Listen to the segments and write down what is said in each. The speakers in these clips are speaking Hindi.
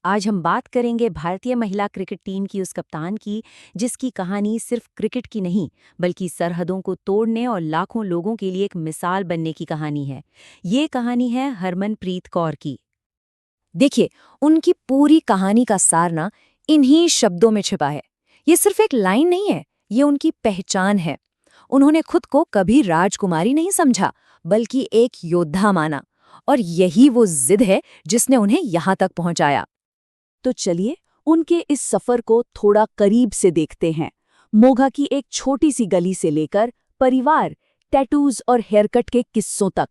आज हम बात करेंगे भारतीय महिला क्रिकेट टीम की उस कप्तान की जिसकी कहानी सिर्फ क्रिकेट की नहीं बल्कि सरहदों को तोड़ने और लाखों लोगों के लिए एक मिसाल बनने की कहानी है। ये कहानी है हरमनप्रीत कौर की। देखिए, उनकी पूरी कहानी का सार ना इन्हीं शब्दों में छिपा है। ये सिर्फ एक लाइन नहीं है, ये उनकी पहचान है। उन्होंने खुद को कभी राजकुमारी नहीं समझा, बल्कि एक योद्धा माना। और यही वो जिद है जिसने उन्हें यहां तक पहुंचाया। तो चलिए उनके इस सफर को थोड़ा करीब से देखते हैं। मोगा की एक छोटी सी गली से लेकर परिवार, टैटूज और हेयरकट के किस्सों तक।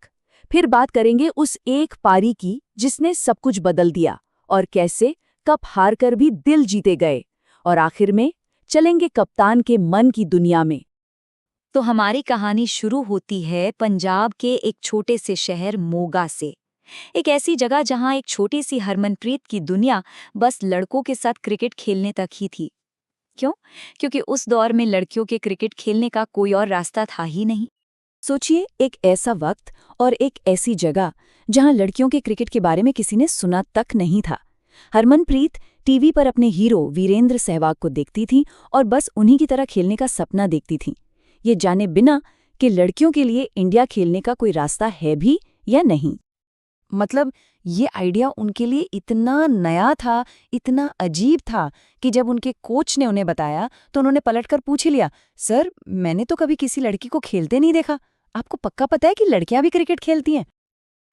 फिर बात करेंगे उस एक पारी की जिसने सब कुछ बदल दिया और कैसे कप हारकर भी दिल जीते गए। और आखिर में चलेंगे कप्तान के मन की दुनिया में। तो हमारी कहानी शुरू होती है पंजाब के एक छोटे से शहर मोगा से। एक ऐसी जगह जहां एक छोटी सी हरमनप्रीत की दुनिया बस लड़कों के साथ क्रिकेट खेलने तक ही थी। क्यों? क्योंकि उस दौर में लड़कियों के क्रिकेट खेलने का कोई और रास्ता था ही नहीं। सोचिए, एक ऐसा वक्त और एक ऐसी जगह जहां लड़कियों के क्रिकेट के बारे में किसी ने सुना तक नहीं था। हरमनप्रीत टीवी पर अपने हीरो वीरेंद्र सहवाग को देखती थी और बस उन्हीं की तरह खेलने का सपना देखती थी, ये जाने बिना कि लड़कियों के लिए इंडिया खेलने का कोई रास्ता है भी या नहीं। मतलब ये आइडिया उनके लिए इतना नया था, इतना अजीब था कि जब उनके कोच ने उन्हें बताया तो उन्होंने पलटकर पूछ ही लिया, सर मैंने तो कभी किसी लड़की को खेलते नहीं देखा, आपको पक्का पता है कि लड़कियां भी क्रिकेट खेलती हैं?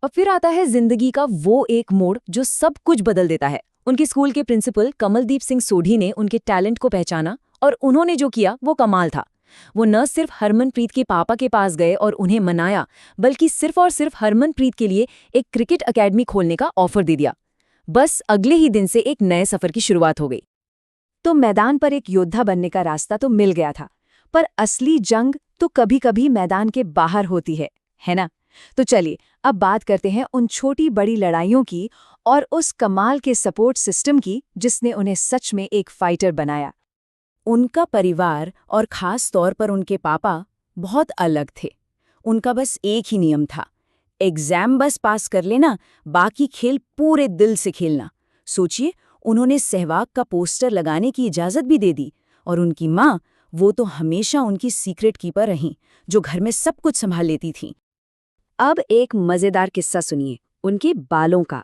और फिर आता है जिंदगी का वो एक मोड़ जो सब कुछ बदल देता है। उनके स्कूल के प्रिंसिपल कमलदीप सिंह सोढ़ी ने उनके टैलेंट को पहचाना और उन्होंने जो किया वो कमाल था। वो न सिर्फ हरमनप्रीत के पापा के पास गए और उन्हें मनाया, बल्कि सिर्फ और सिर्फ हरमनप्रीत के लिए एक क्रिकेट अकेडमी खोलने का ऑफर दे दिया। बस अगले ही दिन से एक नए सफर की शुरुआत हो गई। तो मैदान पर एक योद्धा बनने का रास्ता तो मिल गया था, पर असली जंग तो कभी-कभी मैदान के बाहर होती है ना? तो चलिए अब बात करते हैं उन छोटी बड़ी लड़ाइयों की और उस कमाल के सपोर्ट सिस्टम की जिसने उन्हें सच में एक फाइटर बनाया। उनका परिवार और खास तौर पर उनके पापा बहुत अलग थे। उनका बस एक ही नियम था, एग्जाम बस पास कर लेना, बाकी खेल पूरे दिल से खेलना। सोचिए, उन्होंने सहवाग का पोस्टर लगाने की इजाज़त भी दे दी। और उनकी माँ, वो तो हमेशा उनकी सीक्रेट कीपर रहीं, जो घर में सब कुछ संभाल लेती थीं। अब एक मज़ेदार किस्सा सुनिए उनके बालों का।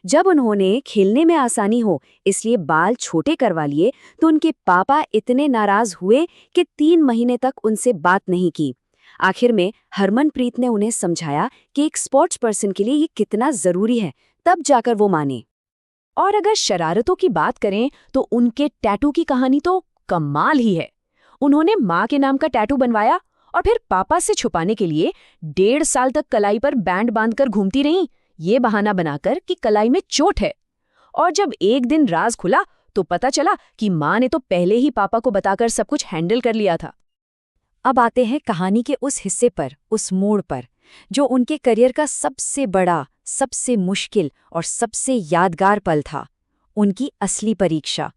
जब उन्होंने खेलने में आसानी हो इसलिए बाल छोटे करवा लिए तो उनके पापा इतने नाराज हुए कि 3 महीने तक उनसे बात नहीं की। आखिर में हरमनप्रीत ने उन्हें समझाया कि एक स्पोर्ट्स पर्सन के लिए ये कितना जरूरी है, तब जाकर वो माने। और अगर शरारतों की बात करें तो उनके टैटू की कहानी तो कमाल ही है। उन्होंने माँ के नाम का टैटू बनवाया और फिर पापा से छुपाने के लिए 1.5 साल तक कलाई पर बैंड बांधकर घूमती रहीं, ये बहाना बनाकर कि कलाई में चोट है। और जब एक दिन राज खुला तो पता चला कि माँ ने तो पहले ही पापा को बताकर सब कुछ हैंडल कर लिया था। अब आते हैं कहानी के उस हिस्से पर, उस मोड़ पर, जो उनके करियर का सबसे बड़ा, सबसे मुश्किल और सबसे यादगार पल था, उनकी असली परीक्षा।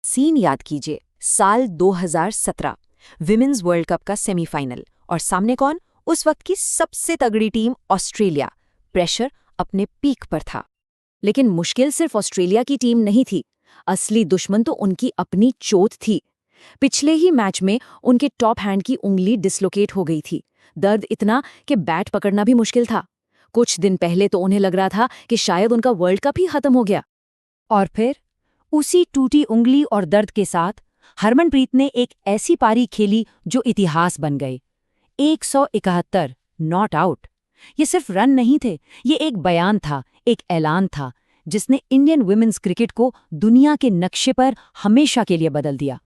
सीन याद कीजिए, साल 2017, विमेंस वर्ल्ड कप का सेमीफाइनल, और सामने कौन? उस वक्त की सबसे तगड़ी टीम ऑस्ट्रेलिया। प्रेशर अपने पीक पर था। लेकिन मुश्किल सिर्फ ऑस्ट्रेलिया की टीम नहीं थी, असली दुश्मन तो उनकी अपनी चोट थी। पिछले ही मैच में उनके टॉप हैंड की उंगली डिसलोकेट हो गई थी। दर्द इतना कि बैट पकड़ना भी मुश्किल था। कुछ दिन पहले तो उन्हें लग रहा था कि शायद उनका वर्ल्ड कप ही खत्म हो गया। और फिर उसी टूटी उंगली और दर्द के साथ हरमनप्रीत ने एक ऐसी पारी खेली जो इतिहास बन गई। 171 नॉट आउट। ये सिर्फ रन नहीं थे, ये एक बयान था, एक ऐलान था, जिसने इंडियन वुमेन्स क्रिकेट को दुनिया के नक्शे पर हमेशा के लिए बदल दिया।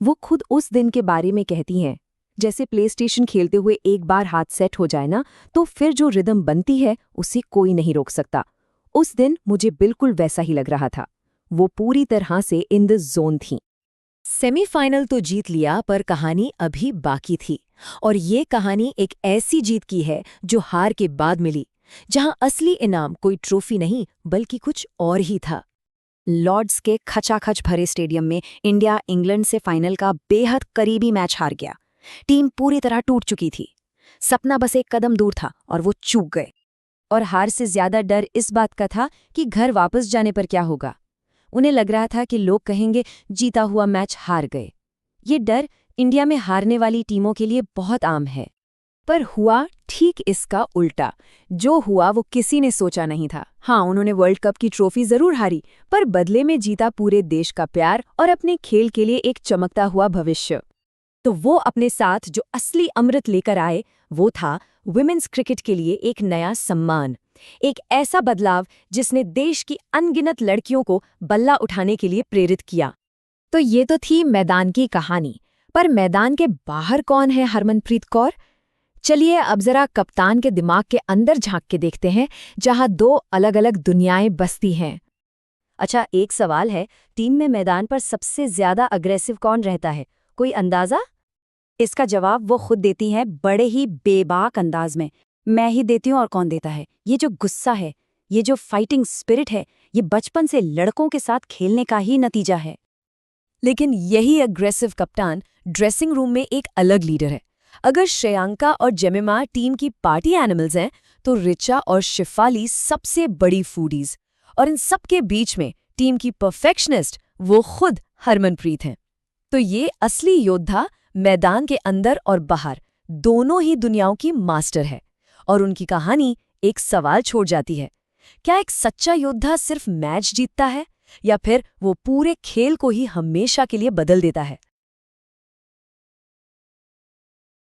वो खुद उस दिन के बारे में कहती हैं, जैसे प्लेस्टेशन खेलते हुए एक बार हाथ सेट हो जाए ना, तो फिर जो रिदम बनती है उसे कोई नहीं रोक सकता। उस दिन मुझे बिल्कुल वैसा ही लग रहा था। वो पूरी तरह से इन द जोन थी। सेमीफाइनल तो जीत लिया, पर कहानी अभी बाकी थी। और ये कहानी एक ऐसी जीत की है जो हार के बाद मिली, जहां असली इनाम कोई ट्रॉफी नहीं बल्कि कुछ और ही था। लॉर्ड्स के खचाखच भरे स्टेडियम में इंडिया इंग्लैंड से फाइनल का बेहद करीबी मैच हार गया। टीम पूरी तरह टूट चुकी थी। सपना बस एक कदम दूर था और वो चूक गए। और हार से ज्यादा डर इस बात का था कि घर वापस जाने पर क्या होगा। उन्हें लग रहा था कि लोग कहेंगे जीता हुआ मैच हार गए। ये डर इंडिया में हारने वाली टीमों के लिए बहुत आम है। पर हुआ ठीक इसका उल्टा। जो हुआ वो किसी ने सोचा नहीं था। हाँ, उन्होंने वर्ल्ड कप की ट्रॉफी जरूर हारी, पर बदले में जीता पूरे देश का प्यार और अपने खेल के लिए एक चमकता हुआ भविष्य। तो वो अपने साथ जो असली अमृत लेकर आए वो था वुमेन्स क्रिकेट के लिए एक नया सम्मान, एक ऐसा बदलाव जिसने देश की अनगिनत लड़कियों को बल्ला उठाने के लिए प्रेरित किया। तो ये तो थी मैदान की कहानी, पर मैदान के बाहर कौन है हरमनप्रीत कौर? चलिए अब जरा कप्तान के दिमाग के अंदर झांक के देखते हैं, जहां दो अलग अलग दुनियाएं बसती हैं। अच्छा, एक सवाल है, टीम में मैदान पर सबसे ज्यादा अग्रेसिव कौन रहता है? कोई अंदाजा? इसका जवाब वो खुद देती हैं, बड़े ही बेबाक अंदाज में। मैं ही देती हूँ और कौन देता है? ये जो गुस्सा है, ये जो फाइटिंग स्पिरिट है, ये बचपन से लड़कों के साथ खेलने का ही नतीजा है। लेकिन यही अग्रेसिव कप्तान ड्रेसिंग रूम में एक अलग लीडर है। अगर श्रेयांका और जेमिमा टीम की पार्टी एनिमल्स हैं, तो रिचा और शिफाली सबसे बड़ी फूडीज। और इन सब के बीच में टीम की परफेक्शनिस्ट वो खुद हरमनप्रीत हैं। तो ये असली योद्धा मैदान के अंदर और बाहर दोनों ही दुनियाओं की मास्टर है। और उनकी कहानी एक सवाल छोड़ जाती है, क्या एक सच्चा योद्धा सिर्फ मैच जीतता है, या फिर वो पूरे खेल को ही हमेशा के लिए बदल देता है?